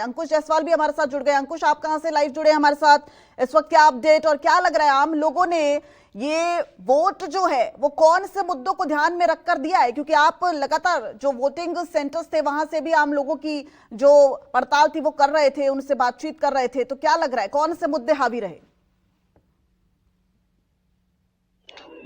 अंकुश जायसवाल भी हमारे साथ जुड़ गए। अंकुश, आप कहां से लाइव जुड़े हैं हमारे साथ? इस वक्त क्या अपडेट और क्या लग रहा है आम लोगों ने ये वोट जो है वो कौन से मुद्दों को ध्यान में रखकर दिया है? क्योंकि आप लगातार जो वोटिंग सेंटर्स थे वहां से भी आम लोगों की जो पड़ताल थी वो कर रहे थे, उनसे बातचीत कर रहे थे, तो क्या लग रहा है कौन से मुद्दे हावी रहे?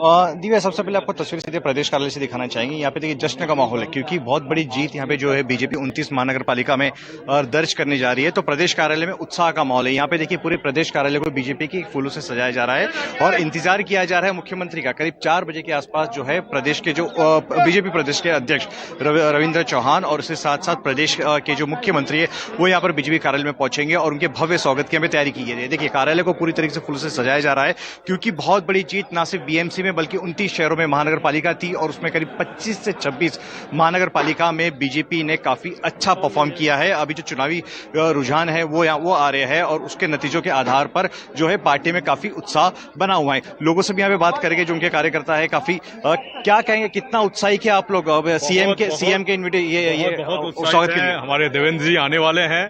दिव्या, सबसे पहले आपको तस्वीर सीधे प्रदेश कार्यालय से दिखाना चाहेंगे। यहाँ पे देखिए जश्न का माहौल है, क्योंकि बहुत बड़ी जीत यहाँ पे जो है बीजेपी 29 महानगर पालिका में दर्ज करने जा रही है। तो प्रदेश कार्यालय में उत्साह का माहौल है। यहाँ पे देखिए पूरे प्रदेश कार्यालय को बीजेपी की फूलों से सजाया जा रहा है और इंतजार किया जा रहा है मुख्यमंत्री का। करीब 4 बजे के आसपास जो है प्रदेश के जो बीजेपी प्रदेश के अध्यक्ष रविंद्र चौहान और उसके साथ साथ प्रदेश के जो मुख्यमंत्री है वो यहाँ पर बीजेपी कार्यालय में पहुंचेंगे और उनके भव्य स्वागत की हमें तैयारी की गई है। देखिए कार्यालय को पूरी तरीके से फूलों से सजाया जा रहा है, क्योंकि बहुत बड़ी जीत न सिर्फ बीएमसी में बल्कि 29 शहरों में महानगर पालिका थी और उसमें करीब 25 से 26 महानगर पालिका में बीजेपी ने काफी अच्छा परफॉर्म किया है। अभी जो चुनावी रुझान है वो आ रहे हैं और उसके नतीजों के आधार पर जो है पार्टी में काफी उत्साह बना हुआ है। लोगों से भी यहाँ पे बात करेंगे जो उनके कार्यकर्ता है। काफी क्या कहेंगे, कितना उत्साही क्या आप लोग सीएम के स्वागत के लिए? हमारे देवेंद्र जी आने वाले हैं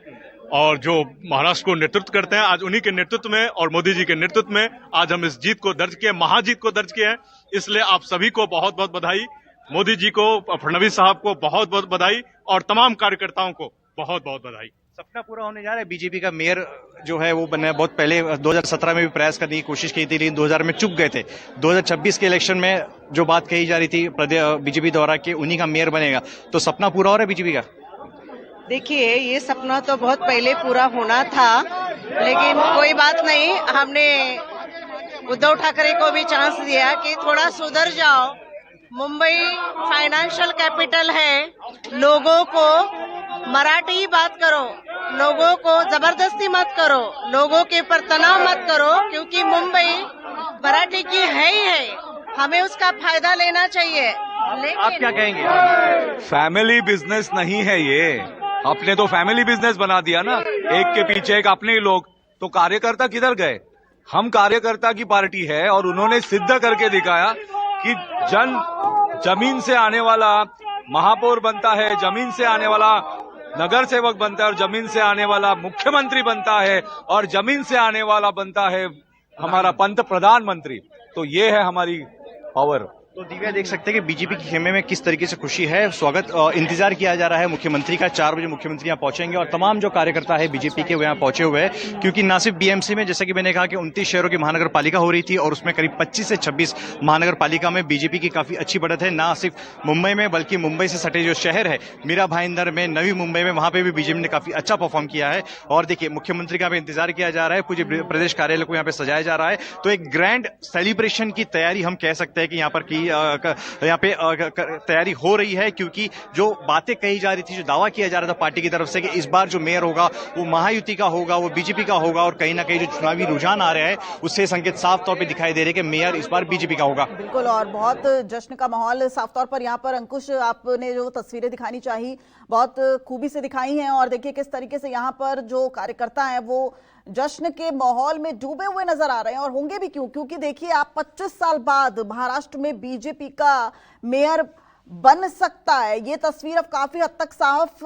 और जो महाराष्ट्र को नेतृत्व करते हैं, आज उन्हीं के नेतृत्व में और मोदी जी के नेतृत्व में आज हम इस जीत को दर्ज किए, महाजीत को दर्ज किए हैं। इसलिए आप सभी को बहुत बहुत बधाई, मोदी जी को, फडणवीस साहब को बहुत बहुत बधाई और तमाम कार्यकर्ताओं को बहुत बहुत बधाई। सपना पूरा होने जा रहा है। बीजेपी का मेयर जो है वो बनना बहुत पहले 2017 में भी प्रयास करने की कोशिश की थी, लेकिन 2000 में चुप गए थे। 2026 के इलेक्शन में जो बात कही जा रही थी बीजेपी द्वारा कि उन्हीं का मेयर बनेगा, तो सपना पूरा हो रहा है बीजेपी का? देखिए, ये सपना तो बहुत पहले पूरा होना था, लेकिन कोई बात नहीं, हमने उद्धव ठाकरे को भी चांस दिया कि थोड़ा सुधर जाओ। मुंबई फाइनेंशियल कैपिटल है, लोगों को मराठी बात करो, लोगों को जबरदस्ती मत करो, लोगों के पर तनाव मत करो, क्योंकि मुंबई मराठी की है ही है, हमें उसका फायदा लेना चाहिए। लेकिन आप क्या कहेंगे? फैमिली बिजनेस नहीं है ये, अपने तो फैमिली बिजनेस बना दिया ना, एक के पीछे एक अपने ही लोग। तो कार्यकर्ता किधर गए? हम कार्यकर्ता की पार्टी है और उन्होंने सिद्ध करके दिखाया कि जमीन से आने वाला महापौर बनता है, जमीन से आने वाला नगर सेवक बनता है और जमीन से आने वाला मुख्यमंत्री बनता है और जमीन से आने वाला बनता है हमारा पंत प्रधानमंत्री। तो ये है हमारी पावर। तो दिव्या देख सकते हैं कि बीजेपी के खेमे में किस तरीके से खुशी है, स्वागत इंतजार किया जा रहा है मुख्यमंत्री का। 4 बजे मुख्यमंत्री यहाँ पहुंचेंगे और तमाम जो कार्यकर्ता है बीजेपी के वो यहाँ पहुंचे हुए हैं, क्योंकि ना सिर्फ बीएमसी में जैसा कि मैंने कहा कि 29 शहरों की महानगर पालिका हो रही थी और उसमें करीब 25 से 26 महानगर पालिका में बीजेपी की काफी अच्छी बढ़त है। ना सिर्फ मुंबई में बल्कि मुंबई से सटे जो शहर है मीरा भाईंदर में, नवी मुंबई में, वहां पर भी बीजेपी ने काफी अच्छा परफॉर्म किया है। और देखिए मुख्यमंत्री का भी इंतजार किया जा रहा है, पूरे प्रदेश कार्यालय को यहाँ पे सजाया जा रहा है। तो एक ग्रैंड सेलिब्रेशन की तैयारी हम कह सकते हैं कि यहाँ पर यहाँ पे तैयारी हो रही है, क्योंकि जो बातें कही जा रही थी, जो दावा किया जा रहा था पार्टी की तरफ से कि इस बार जो मेयर होगा वो महायुति का होगा, वो बीजेपी का होगा, और कहीं ना कहीं जो चुनावी रुझान आ रहे हैं उससे संकेत साफ तौर पे दिखाई दे रहे हैं कि मेयर इस बार बीजेपी का होगा। बिल्कुल, और बहुत जश्न का माहौल साफ तौर पर यहाँ पर। अंकुश, आपने जो तस्वीरें दिखानी चाहिए बहुत खूबी से दिखाई हैं और देखिए किस तरीके से यहाँ पर जो कार्यकर्ता हैं वो जश्न के माहौल में डूबे हुए नजर आ रहे हैं, और होंगे भी क्यों, क्योंकि देखिए आप 25 साल बाद महाराष्ट्र में बीजेपी का मेयर बन सकता है, ये तस्वीर अब काफी हद तक साफ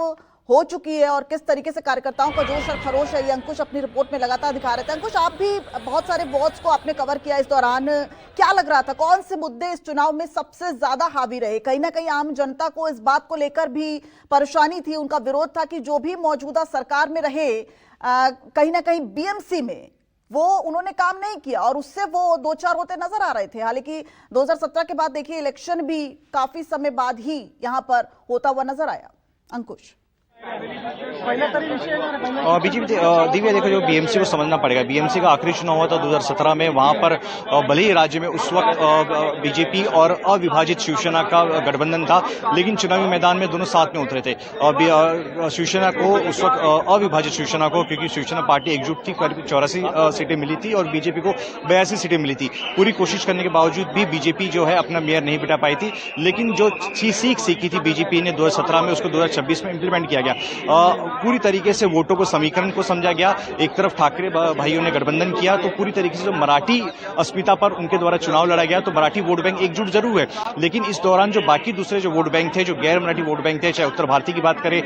हो चुकी है। और किस तरीके से कार्यकर्ताओं का जोश और खरोश है ये अंकुश अपनी रिपोर्ट में लगातार दिखा रहे थे। अंकुश, आप भी बहुत सारे वॉर्ड्स को आपने कवर किया इस दौरान, क्या लग रहा था कौन से मुद्दे इस चुनाव में सबसे ज्यादा हावी रहे? कहीं ना कहीं आम जनता को इस बात को लेकर भी परेशानी थी, उनका विरोध था कि जो भी मौजूदा सरकार में रहे कहीं ना कहीं बीएमसी में वो उन्होंने काम नहीं किया और उससे वो 2-4 होते नजर आ रहे थे। हालांकि 2017 के बाद देखिए इलेक्शन भी काफी समय बाद ही यहां पर होता हुआ नजर आया। अंकुश, बीजेपी दिव्या देखो, जो बीएमसी को समझना पड़ेगा, बीएमसी का आखिरी चुनाव हुआ था 2017 में, वहां पर भले ही राज्य में उस वक्त बीजेपी और अविभाजित शिवसेना का गठबंधन था, लेकिन चुनावी मैदान में दोनों साथ में उतरे थे। शिवसेना को उस वक्त अविभाजित शिवसेना को, क्योंकि शिवसेना पार्टी एकजुट थी, करीब 84 सीटें मिली थी और बीजेपी को 82 सीटें मिली थी। पूरी कोशिश करने के बावजूद भी बीजेपी जो है अपना मेयर नहीं बिठा पाई थी, लेकिन जो सीख सीखी थी बीजेपी ने 2017 में उसको 2026 में इंप्लीमेंट किया गया। पूरी तरीके से वोटों को समीकरण को समझा गया। एक तरफ ठाकरे भाइयों ने गठबंधन किया तो पूरी तरीके से जो मराठी अस्मिता पर उनके द्वारा चुनाव लड़ा गया, तो मराठी वोट बैंक एकजुट जरूर है, लेकिन इस दौरान जो बाकी दूसरे जो वोट बैंक थे, जो गैर मराठी वोट बैंक थे, चाहे उत्तर भारतीय की बात करें,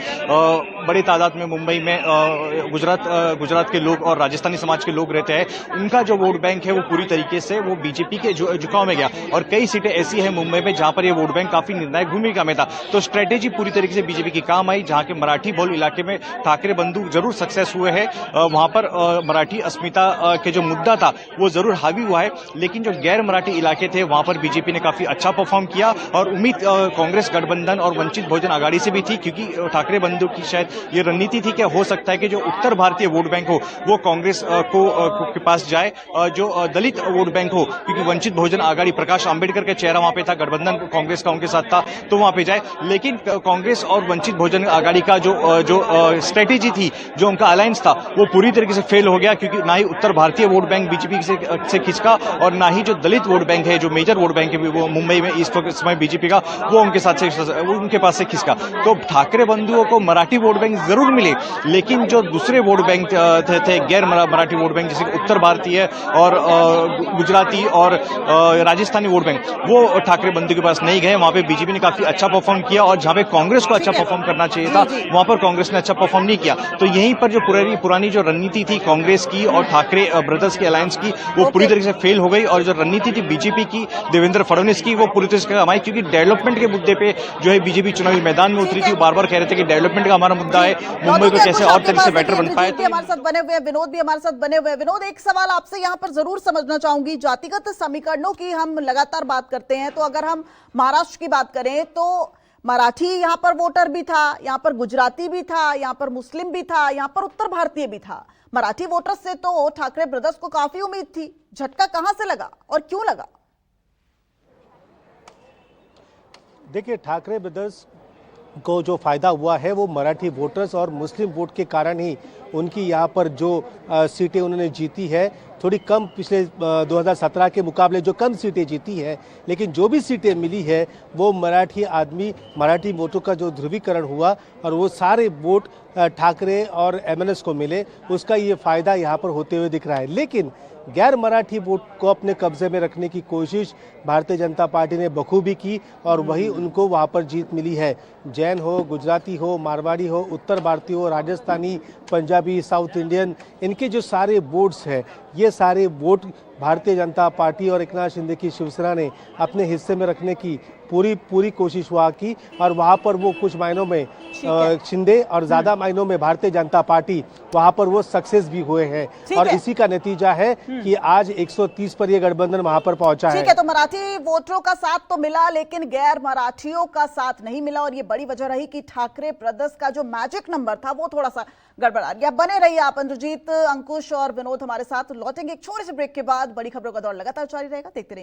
बड़ी तादाद में मुंबई में गुजरात के लोग और राजस्थानी समाज के लोग रहते हैं, उनका जो वोट बैंक है वो पूरी तरीके से वो बीजेपी के झुकाव में गया। और कई सीटें ऐसी है मुंबई में जहां पर ये वोट बैंक काफी निर्णायक भूमिका में था, तो स्ट्रेटेजी पूरी तरीके से बीजेपी की काम आई। जहां के मराठी बहुल इलाके में ठाकरे बंधु जरूर सक्सेस हुए हैं, वहां पर मराठी अस्मिता के जो मुद्दा था वो जरूर हावी हुआ है, लेकिन जो गैर मराठी इलाके थे वहां पर बीजेपी ने काफी अच्छा परफॉर्म किया। और उम्मीद कांग्रेस गठबंधन और वंचित बहुजन आघाड़ी से भी थी, क्योंकि ठाकरे बंधु की शायद ये रणनीति थी कि हो सकता है कि जो उत्तर भारतीय वोट बैंक हो वो कांग्रेस के पास जाए, जो दलित वोट बैंक हो, क्योंकि वंचित बहुजन आघाड़ी प्रकाश आंबेडकर का चेहरा वहां पे था, गठबंधन कांग्रेस का उनके साथ था, तो वहां पे जाए। लेकिन कांग्रेस और वंचित बहुजन आघाड़ी का जो स्ट्रेटेजी थी, जो उनका अलायंस था, वो पूरी तरीके से फेल हो गया, क्योंकि ना ही उत्तर भारतीय वोट बैंक बीजेपी से खिसका और ना ही जो दलित वोट बैंक है, जो मेजर वोट बैंक है वो मुंबई में इस वक्त समय बीजेपी का, वो उनके पास से खिसका। तो ठाकरे बंधुओं को मराठी वोट बैंक जरूर मिले, लेकिन जो दूसरे वोट बैंक थे गैर मराठी वोट बैंक, जैसे उत्तर भारतीय और गुजराती और राजस्थानी वोट बैंक, वो ठाकरे बंधु के पास नहीं गए। वहां पे बीजेपी ने काफी अच्छा परफॉर्म किया, और जहां पे कांग्रेस को अच्छा परफॉर्म करना चाहिए था वहां पर कांग्रेस ने अच्छा परफॉर्म नहीं किया। तो यहीं पर जो पुरानी जो रणनीति थी कांग्रेस की और ठाकरे ब्रदर्स की अलायंस की, वो पूरी तरीके से फेल हो गई। और जो रणनीति थी बीजेपी की, देवेंद्र फडणवीस की, वो पूरी तरह से कमाई, क्योंकि डेवलपमेंट के मुद्दे पे जो है बीजेपी चुनावी मैदान में उतरी थी, बार बार कह रहे थे कि डेवलपमेंट का हमारा मुद्दा है, मुंबई को कैसे और तरीके से बेटर बन पाए। हमारे साथ बने हुए हैं विनोद भी हमारे साथ बने हुए हैं। विनोद, एक सवाल आपसे यहाँ पर जरूर समझना चाहूंगी, जातिगत समीकरणों की हम लगातार बात करते हैं, तो अगर हम महाराष्ट्र की बात करें तो मराठी यहाँ पर वोटर भी था, यहाँ पर गुजराती भी था, यहाँ पर मुस्लिम भी था, यहाँ पर उत्तर भारतीय भी था। मराठी वोटर्स से तो ठाकरे ब्रदर्स को काफी उम्मीद थी, झटका कहां से लगा और क्यों लगा? देखिए, ठाकरे ब्रदर्स को जो फायदा हुआ है वो मराठी वोटर्स और मुस्लिम वोट के कारण ही उनकी यहाँ पर जो सीटें उन्होंने जीती है, थोड़ी कम पिछले 2017 के मुकाबले जो कम सीटें जीती है, लेकिन जो भी सीटें मिली है वो मराठी वोटों का जो ध्रुवीकरण हुआ और वो सारे वोट ठाकरे और एमएनएस को मिले, उसका ये फायदा यहाँ पर होते हुए दिख रहा है। लेकिन गैर मराठी वोट को अपने कब्जे में रखने की कोशिश भारतीय जनता पार्टी ने बखूबी की और वही उनको वहाँ पर जीत मिली है। जैन हो, गुजराती हो, मारवाड़ी हो, उत्तर भारतीय हो, राजस्थानी, पंजाबी, साउथ इंडियन, इनके जो सारे वोट्स हैं, ये सारे वोट भारतीय जनता पार्टी और एकनाथ शिंदे की शिवसेना ने अपने हिस्से में रखने की पूरी कोशिश हुआ की, और वहाँ पर वो कुछ मायनों में शिंदे और ज्यादा मायनों में भारतीय जनता पार्टी वहाँ पर वो सक्सेस भी हुए हैं, और इसी का नतीजा है कि आज 130 पर ये गठबंधन वहाँ पर पहुंचा है। ठीक है, तो मराठी वोटरों का साथ तो मिला, लेकिन गैर मराठियों का साथ नहीं मिला, और ये बड़ी वजह रही कि ठाकरे ब्रदर्स का जो मैजिक नंबर था वो थोड़ा सा गड़बड़ा गया। बने रहिए आप, इंद्रजीत, अंकुश और विनोद हमारे साथ। लौटेंगे एक छोटे से ब्रेक के बाद, बड़ी खबरों का दौर लगातार जारी रहेगा, देखते रहिए।